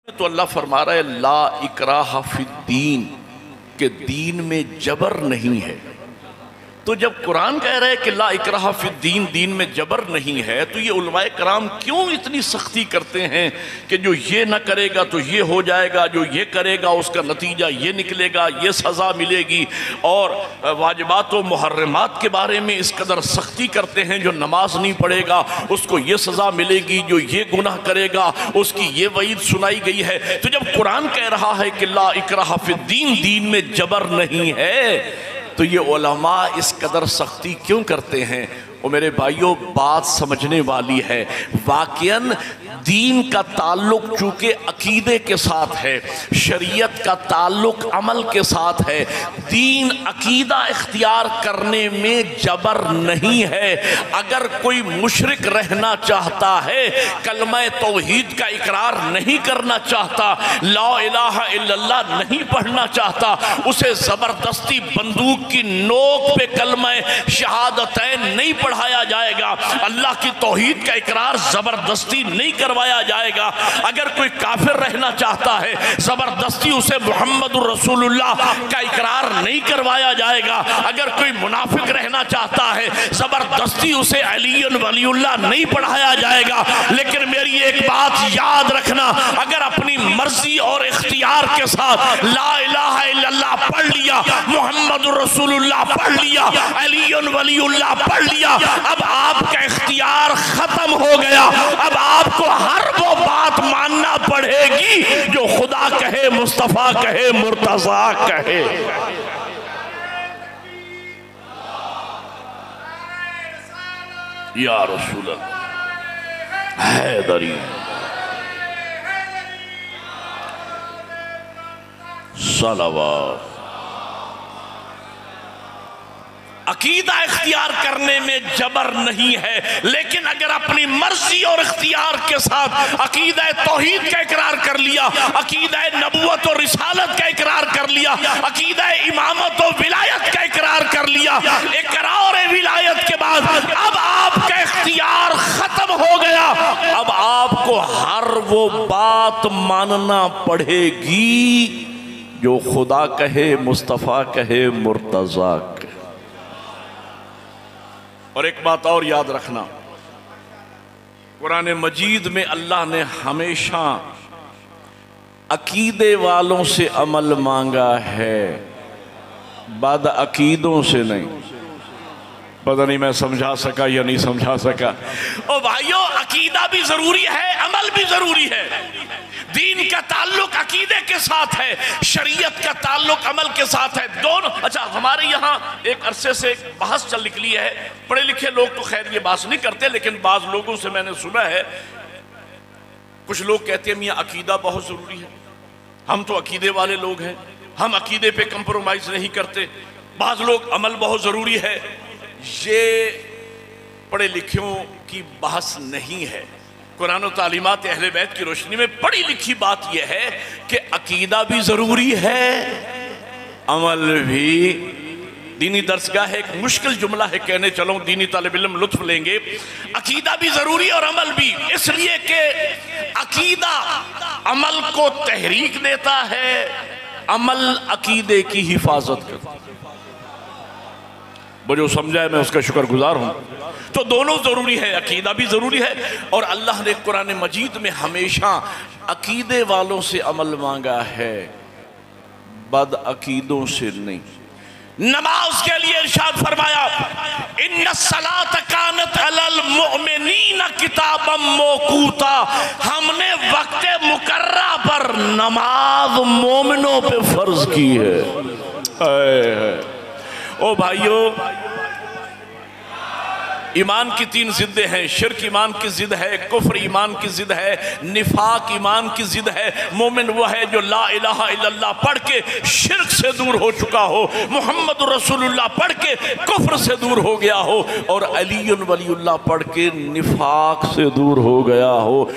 तो अल्लाह फरमा रहा है ला इकराहा फिद्दीन, के दीन में जबर नहीं है। तो जब कुरान कह रहा है कि ला इकराहा फिद्दीन, दीन में जबर नहीं है, तो ये उलमाए कराम क्यों इतनी सख्ती करते हैं कि जो ये ना करेगा तो ये हो जाएगा, जो ये करेगा उसका नतीजा ये निकलेगा, ये सज़ा मिलेगी। और वाजिबात व मुहर्रमात के बारे में इस कदर सख्ती करते हैं, जो नमाज नहीं पढ़ेगा उसको ये सज़ा मिलेगी, जो ये गुनाह करेगा उसकी ये वईद सुनाई गई है। तो जब कुरान कह रहा है कि ला इकराहा फिद्दीन, दीन में जबर नहीं है, तो ये उलमा इस कदर सख्ती क्यों करते हैं? और मेरे भाइयों, बात समझने वाली है। वाक़ियन दीन का ताल्लुक चूँकि अकीदे के साथ है, शरीयत का ताल्लुक अमल के साथ है। दीन अकीदा इख्तियार करने में जबर नहीं है। अगर कोई मुशरिक रहना चाहता है, कलमा तौहीद का इकरार नहीं करना चाहता, ला इलाहा इल्लल्लाह नहीं पढ़ना चाहता, उसे ज़बरदस्ती बंदूक की नोक पे कलमा शहादतैन नहीं पढ़ाया जाएगा, अल्लाह की तौहीद का इकरार ज़बरदस्ती नहीं करवाया जाएगा। अगर कोई काफिर रहना चाहता है, ज़बरदस्ती उसे मुहम्मदुर रसूलुल्लाह का इकरार नहीं करवाया जाएगा। अगर कोई मुनाफिक रहना चाहता है, ज़बरदस्ती उसे अलीयुन वलीउल्लाह नहीं पढ़ाया जाएगा। लेकिन मेरी एक बात याद रखना, अगर अपनी मर्जी और इख्तियार के साथ ला इलाहा इल्लल्लाह पढ़ लिया, मुहम्मदुर रसूलुल्लाह पढ़ लिया, अलीयुन वलीउल्लाह पढ़ लिया, अब आपका इख्तियार खत्म हो गया। अब आपको हर वो बात मानना पड़ेगी जो खुदा कहे, मुस्तफा कहे, मुर्तजा कहे। या रसूल अल्लाह हैदरी सलावत। अकीदा इख्तियार करने में जबर नहीं है, लेकिन अगर अपनी मर्जी और इख्तियार के साथ अकीदा तौहीद का इकरार कर लिया, अकीदा नबुव्वत और रिसालत का इकरार कर लिया, अकीदा इमामत और विलायत का इकरार कर लिया, इकरार विलायत के बाद अब आपका इख्तियार खत्म हो गया। अब आपको हर वो बात मानना पड़ेगी जो खुदा कहे, मुस्तफा कहे, मुर्तजा कहे। और एक बात और याद रखना, कुरान मजीद में अल्लाह ने हमेशा अकीदे वालों से अमल मांगा है, बद अकीदों से नहीं। पता नहीं मैं समझा सका या नहीं समझा सका। ओ भाइयों, अकीदा भी जरूरी है, अमल भी जरूरी है। दीन का ताल्लुक अकीदे के साथ है, शरीयत का ताल्लुक अमल के साथ है, दोनों। अच्छा, हमारे यहाँ एक अरसे से बहस चल निकली है, पढ़े लिखे लोग तो खैर ये बात नहीं करते, लेकिन बाज लोगों से मैंने सुना है, कुछ लोग कहते हैं मियाँ अकीदा बहुत जरूरी है, हम तो अकीदे वाले लोग हैं, हम अकीदे पे कंप्रोमाइज नहीं करते। बाज लोग अमल बहुत जरूरी है। ये पढ़े लिखों की बहस नहीं है। कुरान और तालीमात अहले बैत की रोशनी में पढ़ी लिखी बात यह है कि अकीदा भी जरूरी है, अमल भी। दीनी दर्सगाह है, एक मुश्किल जुमला है कहने चलो, दीनी तालिब इल्म लुत्फ लेंगे। अकीदा भी जरूरी और अमल भी, इसलिए कि अकीदा अमल को तहरीक देता है, अमल अकीदे की हिफाजत करता है। वो जो समझा है मैं उसका शुक्रगुजार हूं। तो दोनों जरूरी है, अकीदा भी जरूरी है, और अल्लाह ने कुरान मजीद में हमेशा अकीदे वालों से अमल मांगा है, बद अकीदों से नहीं। नमाज के लिए इरशाद फरमाया, इन्नस्सलात कानत अलल मुमिनीन किताबम मौकूता, हमने वक्त मुकर्रा पर नमाज मोमिनों पे फर्ज की है। ओ भाइयों, ईमान की तीन जिद्दें हैं। शिर्क ईमान की जिद है, कुफ्र ईमान की जिद है, निफाक ईमान की जिद है। मोमिन वो है जो ला इलाहा इल्लल्लाह पढ़ के शिर्क से दूर हो चुका हो, मुहम्मद रसूलुल्लाह पढ़ के कुफ्र से दूर हो गया हो, और अलीयुन वलीउल्लाह पढ़ के निफाक से दूर हो गया हो।